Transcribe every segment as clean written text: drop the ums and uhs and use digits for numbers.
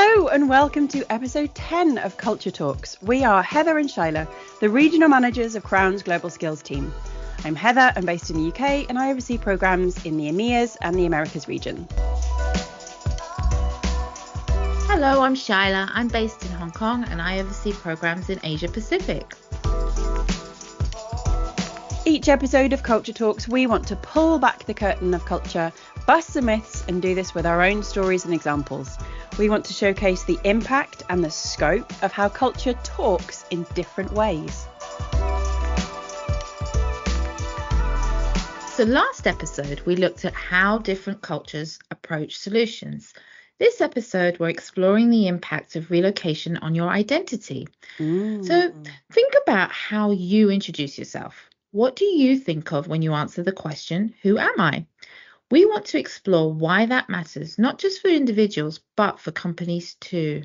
Hello and welcome to episode 10 of Culture Talks. We are Heather and Shaila, the regional managers of Crown's Global Skills team. I'm Heather, I'm based in the UK and I oversee programmes in the EMEAs and the Americas region. Hello, I'm Shaila. I'm based in Hong Kong and I oversee programmes in Asia Pacific. Each episode of Culture Talks, we want to pull back the curtain of culture, bust the myths and do this with our own stories and examples. We want to showcase the impact and the scope of how culture talks in different ways. So last episode, we looked at how different cultures approach solutions. This episode, we're exploring the impact of relocation on your identity. So think about how you introduce yourself. What do you think of when you answer the question, who am I? We want to explore why that matters, not just for individuals, but for companies too.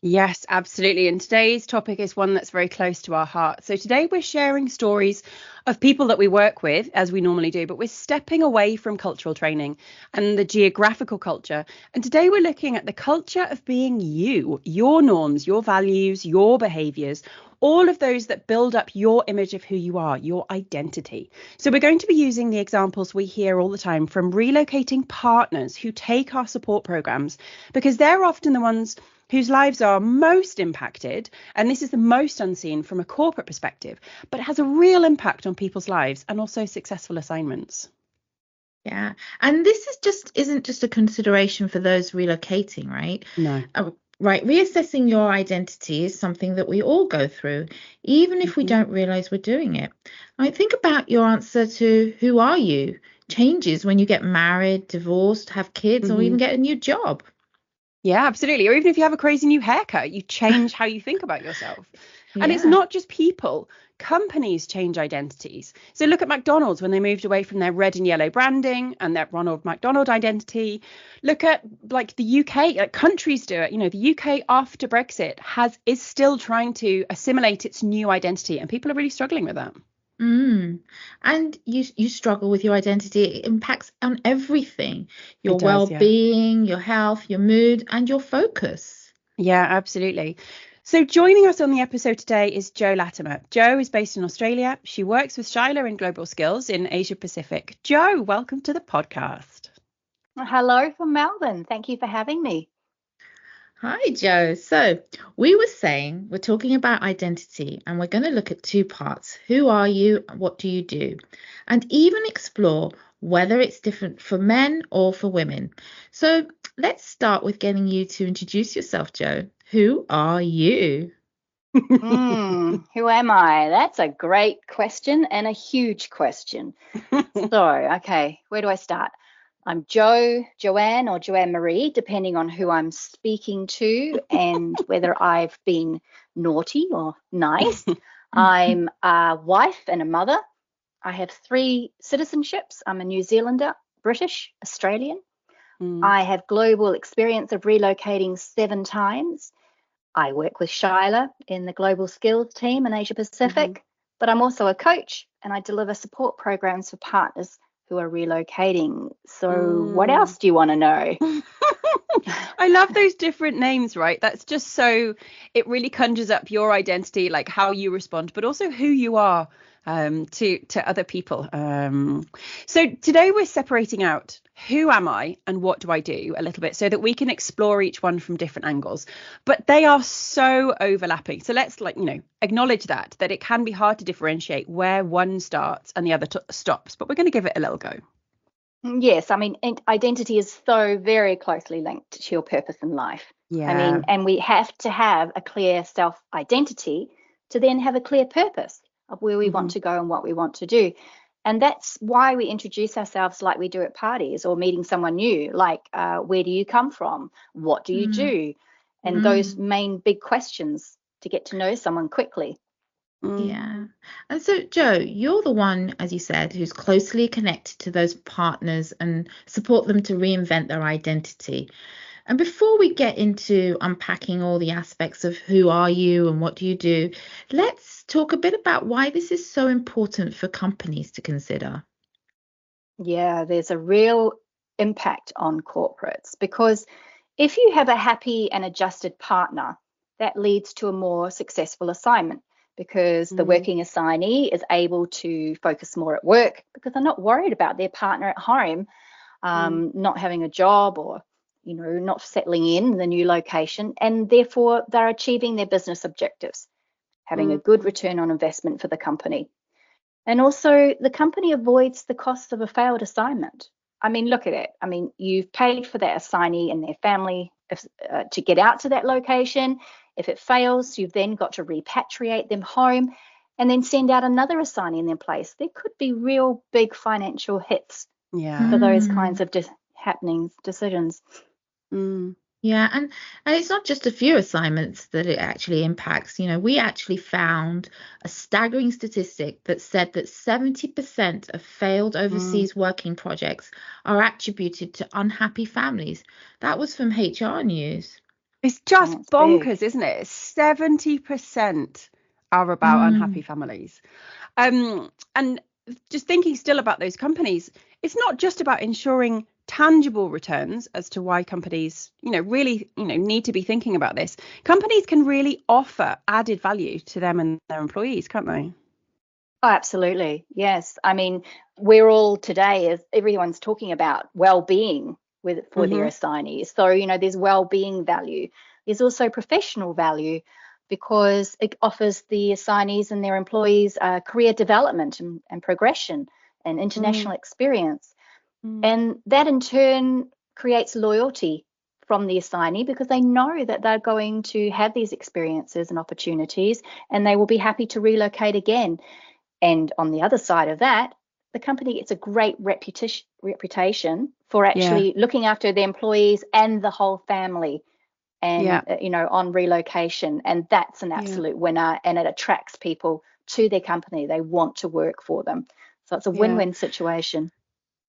Yes, absolutely. And today's topic is one that's very close to our heart. So today we're sharing stories of people that we work with, as we normally do, but we're stepping away from cultural training and the geographical culture. And today we're looking at the culture of being you, your norms, your values, your behaviours, all of those that build up your image of who you are, your identity. So we're going to be using the examples we hear all the time from relocating partners who take our support programs, because they're often the ones whose lives are most impacted. And this is the most unseen from a corporate perspective, but it has a real impact on people's lives and also successful assignments. Yeah. And this isn't just a consideration for those relocating, right? No. Right. Reassessing your identity is something that we all go through, even if we don't realize we're doing it. Think about your answer to who are you changes when you get married, divorced, have kids, or even get a new job. Yeah, absolutely. Or even if you have a crazy new haircut, you change how you think about yourself. And it's not just people. Companies change identities. So look at McDonald's when they moved away from their red and yellow branding and their Ronald McDonald identity. Look at like the UK, countries do it. You know, the UK after Brexit is still trying to assimilate its new identity, and people are really struggling with that. And you struggle with your identity. It impacts on everything, your well-being, your health, your mood, and your focus. Yeah, absolutely. So joining us on the episode today is Jo Latimer. Jo is based in Australia. She works with Shaila in Global Skills in Asia Pacific. Jo, welcome to the podcast. Hello from Melbourne. Thank you for having me. Hi, Jo. So we were saying we're talking about identity and we're going to look at two parts. Who are you? What do you do? And even explore whether it's different for men or for women. So let's start with getting you to introduce yourself, Jo. Who are you? Who am I? That's a great question and a huge question. Okay, where do I start? I'm Jo, Joanne, or Joanne Marie, depending on who I'm speaking to and whether I've been naughty or nice. I'm a wife and a mother. I have 3 citizenships. I'm a New Zealander, British, Australian. I have global experience of relocating 7 times. I work with Shaila in the Global Skills team in Asia Pacific, but I'm also a coach and I deliver support programs for partners who are relocating. So what else do you want to know? I love those different names, right? That's just so it really conjures up your identity, like how you respond, but also who you are to other people. So today we're separating out who am I and what do I do a little bit so that we can explore each one from different angles. But they are so overlapping. So let's acknowledge that it can be hard to differentiate where one starts and the other stops. But we're going to give it a little go. Yes, I mean, identity is so very closely linked to your purpose in life. Yeah. I mean, and we have to have a clear self-identity to then have a clear purpose of where we want to go and what we want to do. And that's why we introduce ourselves like we do at parties or meeting someone new, like where do you come from? What do you do? And those main big questions to get to know someone quickly. Yeah. And so, Jo, you're the one, as you said, who's closely connected to those partners and support them to reinvent their identity. And before we get into unpacking all the aspects of who are you and what do you do, let's talk a bit about why this is so important for companies to consider. Yeah, there's a real impact on corporates because If you have a happy and adjusted partner, that leads to a more successful assignment because the working assignee is able to focus more at work because they're not worried about their partner at home, not having a job or not settling in the new location, and therefore they're achieving their business objectives, having a good return on investment for the company. And also the company avoids the cost of a failed assignment. I mean, look at it. I mean, you've paid for that assignee and their family to get out to that location. If it fails, you've then got to repatriate them home and then send out another assignee in their place. There could be real big financial hits for those kinds of decisions. Yeah, and it's not just a few assignments that it actually impacts. We actually found a staggering statistic that said that 70% of failed overseas working projects are attributed to unhappy families. That was from HR News. It's just bonkers, isn't it? 70% are about unhappy families. And just thinking still about those companies, it's not just about ensuring tangible returns as to why companies, really, need to be thinking about this. Companies can really offer added value to them and their employees, can't they? Oh, absolutely. Yes. I mean, we're all today, as everyone's talking about well-being for their assignees. So, there's well-being value. There's also professional value because it offers the assignees and their employees career development and progression and international experience. And that in turn creates loyalty from the assignee because they know that they're going to have these experiences and opportunities and they will be happy to relocate again. And on the other side of that, the company gets a great reputation for actually looking after the employees and the whole family and, on relocation. And that's an absolute winner, and it attracts people to their company. They want to work for them. So it's a win-win situation.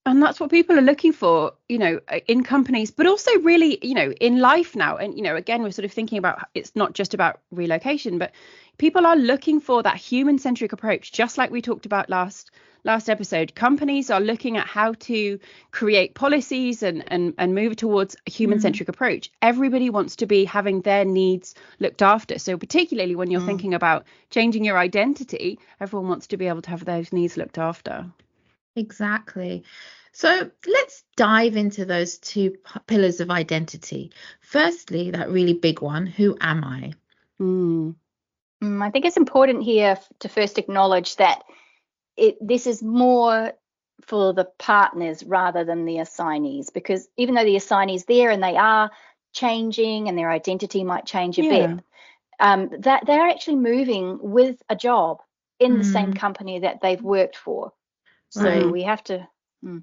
And that's what people are looking for, in companies, but also really, in life now. And, again, we're sort of thinking about it's not just about relocation, but people are looking for that human-centric approach, just like we talked about last episode. Companies are looking at how to create policies and move towards a human-centric approach. Everybody wants to be having their needs looked after. So particularly when you're thinking about changing your identity, everyone wants to be able to have those needs looked after. Exactly. So let's dive into those two pillars of identity. Firstly, that really big one, who am I? I think it's important here to first acknowledge that this is more for the partners rather than the assignees, because even though the assignee's there and they are changing and their identity might change a bit, that they're actually moving with a job in the same company that they've worked for. So we have to.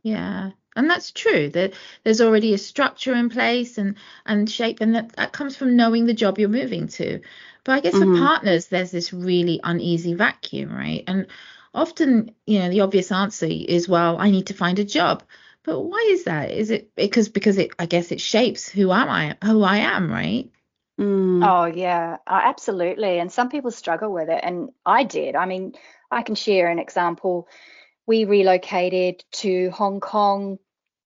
Yeah, and that's true. There's already a structure in place and shape, and that comes from knowing the job you're moving to. But I guess for partners, there's this really uneasy vacuum, right? And often, the obvious answer is, well, I need to find a job. But why is that? Is it because I guess it shapes who I am, right? Oh, yeah, absolutely. And some people struggle with it. And I did. I mean, I can share an example. We relocated to Hong Kong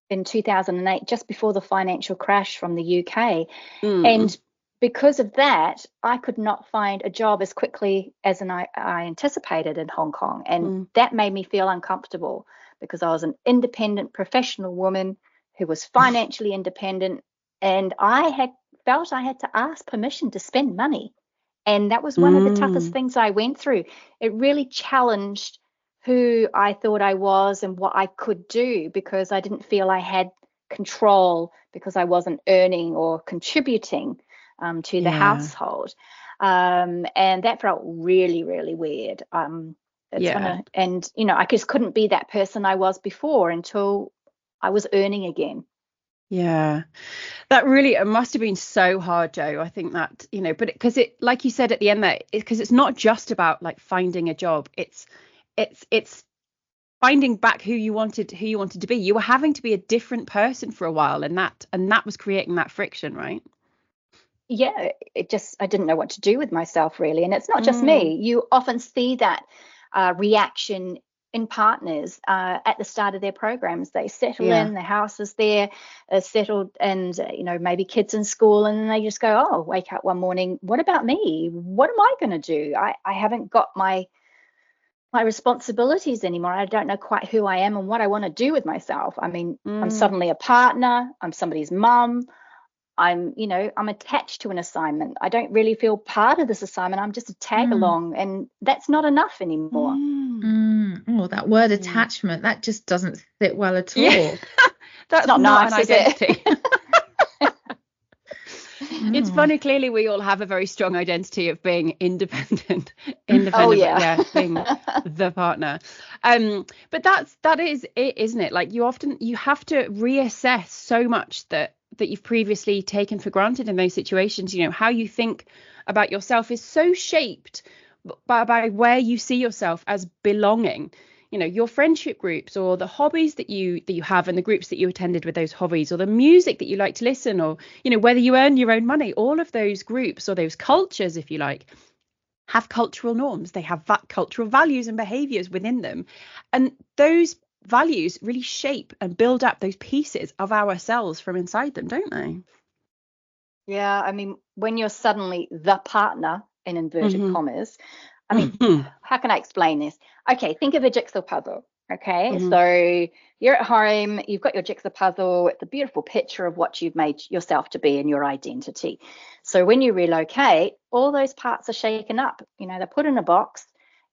in 2008, just before the financial crash from the UK. And because of that, I could not find a job as quickly as I anticipated in Hong Kong. And that made me feel uncomfortable because I was an independent professional woman who was financially independent. And I felt I had to ask permission to spend money. And that was one of the toughest things I went through. It really challenged who I thought I was and what I could do because I didn't feel I had control because I wasn't earning or contributing to the household. And that felt really, really weird. And, I just couldn't be that person I was before until I was earning again. Yeah, that really, it must have been so hard, Jo. I think that, but because it, like you said at the end there, because it's not just about like finding a job. It's finding back who you wanted to be. You were having to be a different person for a while, and that was creating that friction, right? Yeah, I didn't know what to do with myself really. And it's not just me. You often see that reaction in partners at the start of their programs. They settle Yeah. in, the house is there, settled, and maybe kids in school, and then they just go, oh, wake up one morning, what about me? What am I going to do? I haven't got my responsibilities anymore. I don't know quite who I am and what I want to do with myself. I mean, I'm suddenly a partner, I'm somebody's mum, I'm attached to an assignment. I don't really feel part of this assignment. I'm just a tag along, and that's not enough anymore. Oh, that word attachment, that just doesn't fit well at all. Yeah. That's not not nice, an identity. It's Mm. funny, clearly we all have a very strong identity of being independent, Oh, yeah. but yeah, being the partner. But that is it, isn't it? Like you have to reassess so much that you've previously taken for granted in those situations. How you think about yourself is so shaped by where you see yourself as belonging. Your friendship groups, or the hobbies that you have, and the groups that you attended with those hobbies, or the music that you like to listen, or whether you earn your own money. All of those groups, or those cultures, if you like, have cultural norms. They have cultural values and behaviors within them, and those values really shape and build up those pieces of ourselves from inside them, don't they? Yeah, I mean, when you're suddenly the partner, in inverted commas, I mean, how can I explain this? Okay, think of a jigsaw puzzle. Okay, so you're at home, you've got your jigsaw puzzle. It's a beautiful picture of what you've made yourself to be and your identity. So when you relocate, all those parts are shaken up. They're put in a box,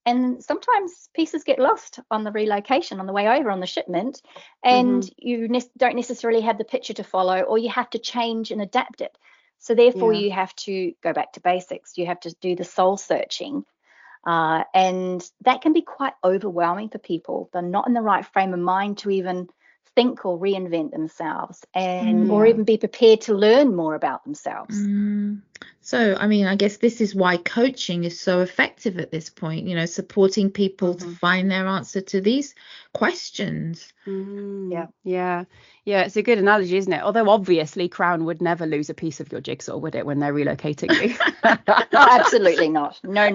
and sometimes pieces get lost on the relocation, on the way over, on the shipment, and you don't necessarily have the picture to follow, or you have to change and adapt it. So therefore, you have to go back to basics. You have to do the soul searching. And that can be quite overwhelming for people. They're not in the right frame of mind to even think or reinvent themselves, or even be prepared to learn more about themselves. So, I mean, I guess this is why coaching is so effective at this point, supporting people to find their answer to these questions. Yeah, it's a good analogy, isn't it? Although obviously Crown would never lose a piece of your jigsaw, would it, when they're relocating you? No, absolutely not. No.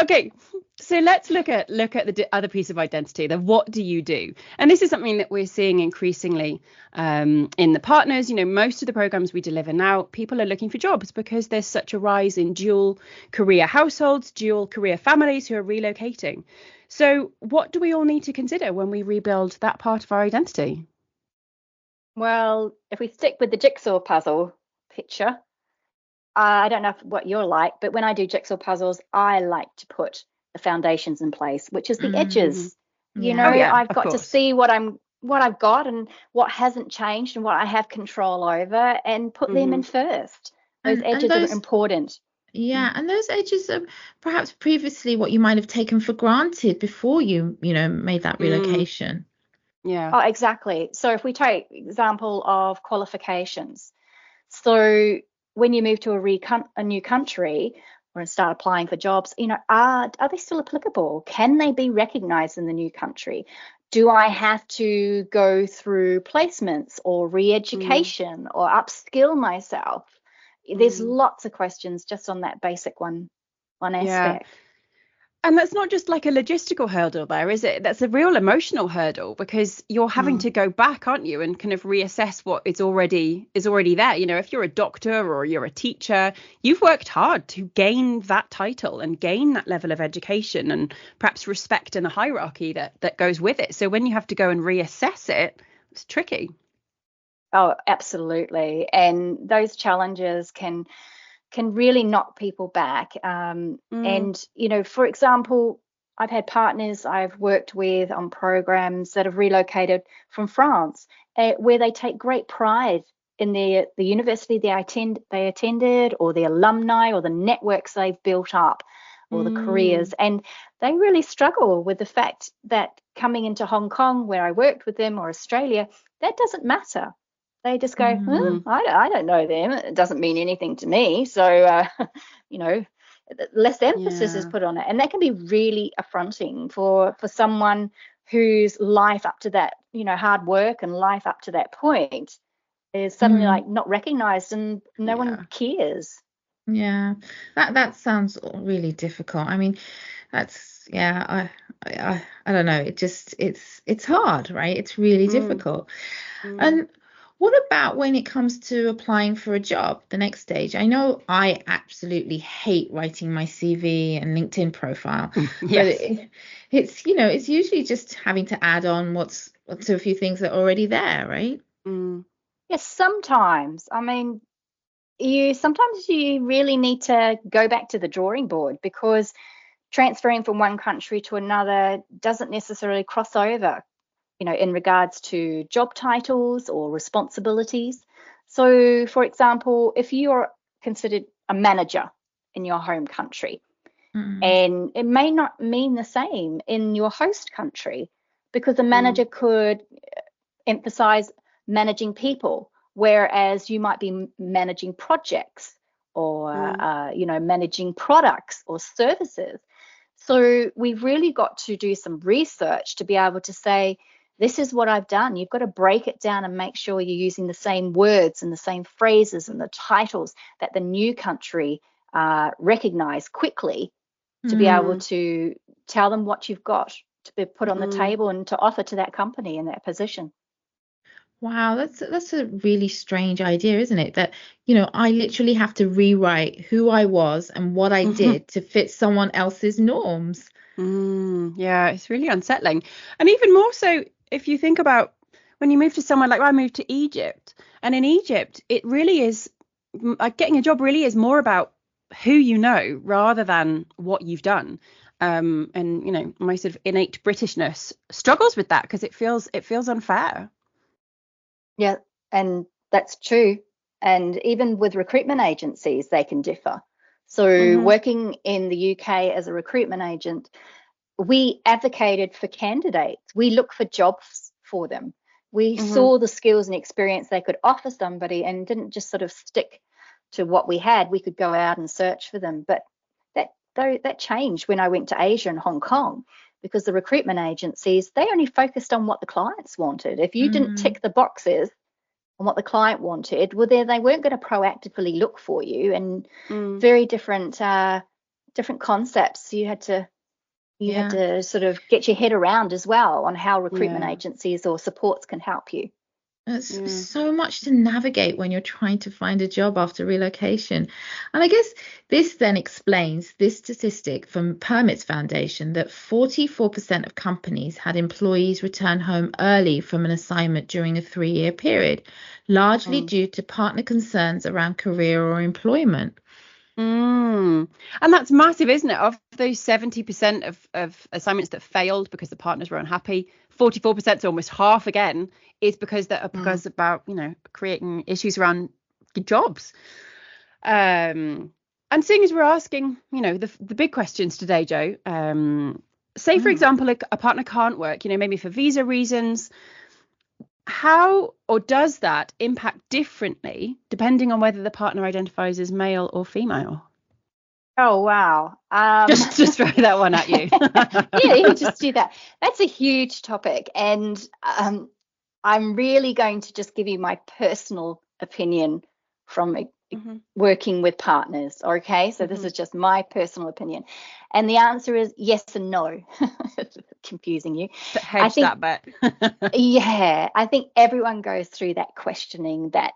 Okay, so let's look at the other piece of identity, the what do you do? And this is something that we're seeing increasingly in the partners. Most of the programs we deliver now, people are looking for jobs because there's such a rise in dual career households, dual career families who are relocating. So what do we all need to consider when we rebuild that part of our identity? Well, if we stick with the jigsaw puzzle picture, I don't know what you're like, but when I do jigsaw puzzles, I like to put the foundations in place, which is the edges. I've got to see what I've got and what hasn't changed and what I have control over, and put them in first. Those edges are important. Yeah, and those edges are perhaps previously what you might have taken for granted before you made that relocation. Yeah. Oh, exactly. So if we take example of qualifications, so when you move to a new country or start applying for jobs, are they still applicable? Can they be recognized in the new country? Do I have to go through placements or re-education or upskill myself? There's lots of questions just on that basic one aspect. And that's not just like a logistical hurdle there, is it? That's a real emotional hurdle, because you're having to go back, aren't you, and kind of reassess what is already there. If you're a doctor or you're a teacher, you've worked hard to gain that title and gain that level of education and perhaps respect and a hierarchy that goes with it. So when you have to go and reassess it, it's tricky. Oh, absolutely. And those challenges can really knock people back. And, for example, I've had partners I've worked with on programs that have relocated from France, where they take great pride in the university they attended, or the alumni, or the networks they've built up, or the careers. And they really struggle with the fact that coming into Hong Kong, where I worked with them, or Australia, that doesn't matter. They just go, I don't know them. It doesn't mean anything to me. So, less emphasis is put on it. And that can be really affronting for someone whose life up to that, hard work and life up to that point is suddenly like not recognized, and no one cares. Yeah, that sounds really difficult. I mean, that's yeah, I don't know. It's hard, right? It's really Mm, difficult. mm. And what about when it comes to applying for a job, the next stage? I know I absolutely hate writing my CV and LinkedIn profile, but Yes. it's usually just having to add on what's to a few things that are already there, right? Mm, Yes, sometimes. I mean, you really need to go back to the drawing board, because transferring from one country to another doesn't necessarily cross over, in regards to job titles or responsibilities. So, for example, if you're considered a manager in your home country, Mm, and it may not mean the same in your host country, because a mm, manager could emphasize managing people, whereas you might be managing projects, or mm, managing products or services. So we've really got to do some research to be able to say, this is what I've done. You've got to break it down and make sure you're using the same words and the same phrases and the titles that the new country recognize quickly, to be able mm, to tell them what you've got to be put on the mm. table and to offer to that company in that position. wow, that's a really strange idea, isn't it? That, I literally have to rewrite who I was and what I did to fit someone else's norms. Yeah, it's really unsettling. And even more so if you think about when you move to somewhere like I moved to Egypt, and in Egypt, it really is like getting a job really is more about who you know rather than what you've done. And my sort of innate Britishness struggles with that because it feels unfair. Yeah, and that's true. And even with recruitment agencies, they can differ. So, Hmm. working in the UK as a recruitment agent, we advocated for candidates. We look for jobs for them. We Hmm. saw the skills and experience they could offer somebody, and didn't just sort of stick to what we had. We could go out and search for them. But that changed when I went to Asia and Hong Kong, because the recruitment agencies, they only focused on what the clients wanted. If you didn't Mm, tick the boxes on what the client wanted, well, then they weren't going to proactively look for you. And Mm, very different concepts. You had yeah. to sort of get your head around as well on how recruitment yeah, agencies or supports can help you. It's yeah. so much to navigate when you're trying to find a job after relocation. And I guess this then explains this statistic from Permits Foundation that 44% of companies had employees return home early from an assignment during a 3-year period, largely Mm. due to partner concerns around career or employment. Mm. And that's massive, isn't it? Of those 70% of assignments that failed because the partners were unhappy, 44%, so almost half again, is Mm. because about, creating issues around jobs. Um, and seeing as we're asking, the big questions today, Joe, say for Mm. example, a partner can't work, maybe for visa reasons, how or does that impact differently depending on whether the partner identifies as male or female? Oh, wow. Just throw that one at you. Yeah, you just do that. That's a huge topic. And I'm really going to just give you my personal opinion from Hmm. working with partners. Okay, so this Hmm. is just my personal opinion. And the answer is yes and no. Confusing you. I Hedge think, that bet. yeah, I think everyone goes through that questioning, that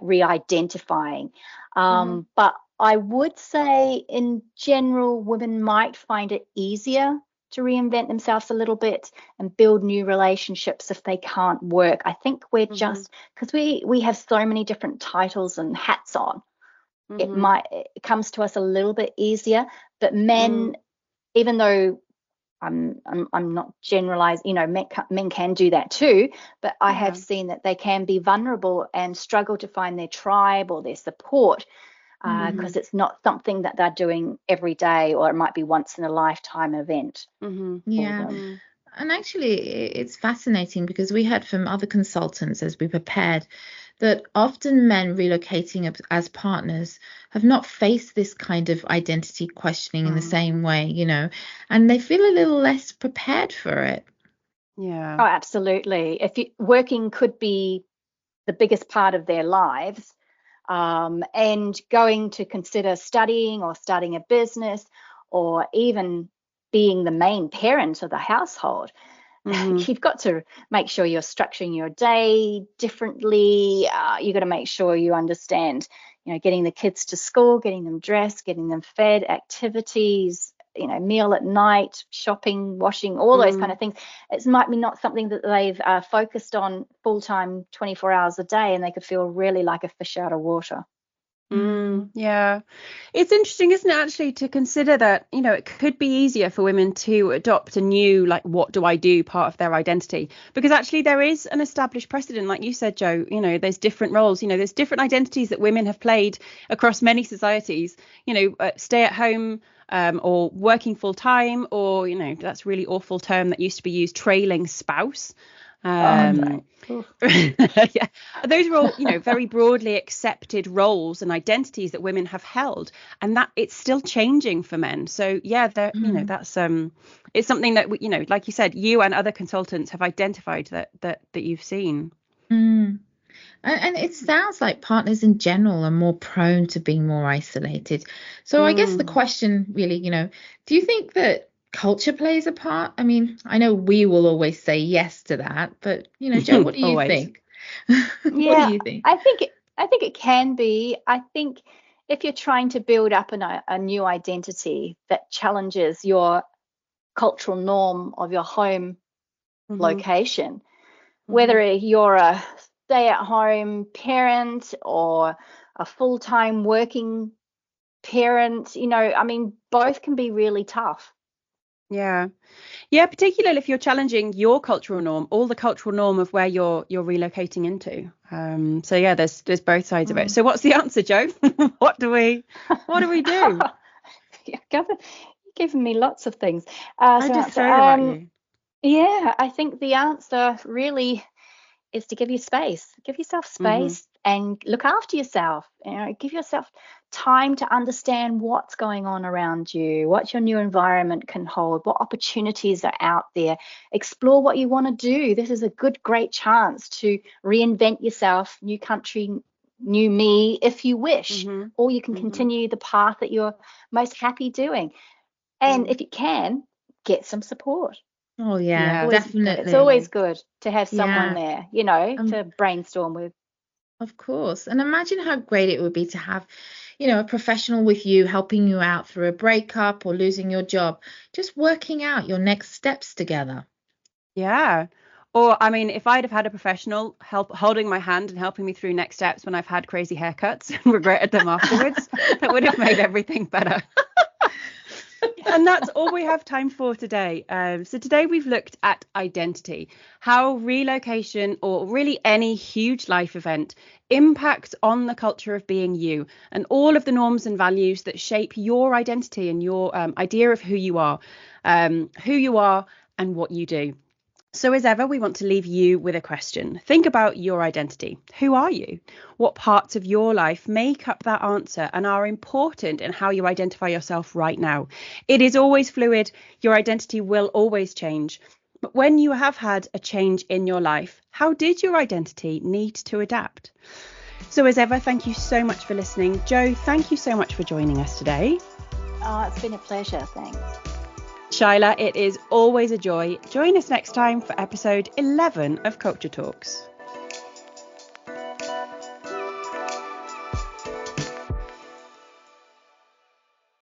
re-identifying. Hmm. But I would say in general, women might find it easier to reinvent themselves a little bit and build new relationships if they can't work. I think we're Hmm. just, because we have so many different titles and hats on, Hmm. it comes to us a little bit easier. But Mm. men, even though I'm not generalizing, men can do that too, but I have Yeah. seen that they can be vulnerable and struggle to find their tribe or their support, Hmm. because it's not something that they're doing every day, or it might be once in a lifetime event Hmm. for Yeah. them. Mm. And actually, it's fascinating because we heard from other consultants as we prepared that often men relocating as partners have not faced this kind of identity questioning in the Mm. same way, and they feel a little less prepared for it. Yeah. Oh, absolutely. If working could be the biggest part of their lives, and going to consider studying or starting a business, or even being the main parent of the household. You've got to make sure you're structuring your day differently. You've got to make sure you understand, getting the kids to school, getting them dressed, getting them fed, activities, meal at night, shopping, washing, all those kind of things. It might be not something that they've focused on full-time 24 hours a day, and they could feel really like a fish out of water. Yeah, it's interesting, isn't it, actually, to consider that, it could be easier for women to adopt a new, like, what do I do part of their identity, because actually there is an established precedent, like you said, Jo. There's different roles, there's different identities that women have played across many societies, stay at home, or working full time, or that's really awful term that used to be used, trailing spouse. No. Yeah, those are all very broadly accepted roles and identities that women have held, and that it's still changing for men. So yeah, that's it's something that like you said, you and other consultants have identified that you've seen. And it sounds like partners in general are more prone to being more isolated. So I guess the question really, do you think that culture plays a part? I mean, I know we will always say yes to that, but Jo, what do you think? What do you think? I think it can be. I think if you're trying to build up a new identity that challenges your cultural norm of your home location, whether you're a stay-at-home parent or a full-time working parent, both can be really tough. Yeah, particularly if you're challenging your cultural norm, all the cultural norm of where you're relocating into. So yeah, there's both sides of it. So what's the answer, Jo? What do we do? You're giving me lots of things. I just say about you. Yeah, I think the answer really is to give yourself space and look after yourself. Give yourself time to understand what's going on around you, what your new environment can hold, what opportunities are out there. Explore what you want to do. This is a great chance to reinvent yourself, new country, new me, if you wish, or you can continue the path that you're most happy doing. And if you can, get some support. Oh yeah, definitely. It's always good to have someone there, to brainstorm with. Of course. And imagine how great it would be to have, a professional with you, helping you out through a breakup or losing your job, just working out your next steps together. Yeah. Or, I mean, if I'd have had a professional holding my hand and helping me through next steps when I've had crazy haircuts and regretted them afterwards, that would have made everything better. And that's all we have time for today. So today we've looked at identity, how relocation, or really any huge life event, impacts on the culture of being you, and all of the norms and values that shape your identity and your idea of who you are and what you do. So as ever, we want to leave you with a question. Think about your identity. Who are you? What parts of your life make up that answer and are important in how you identify yourself right now? It is always fluid. Your identity will always change. But when you have had a change in your life, how did your identity need to adapt? So as ever, thank you so much for listening. Jo, thank you so much for joining us today. Oh, it's been a pleasure. Thanks. Shaila, it is always a joy. Join us next time for episode 11 of Culture Talks.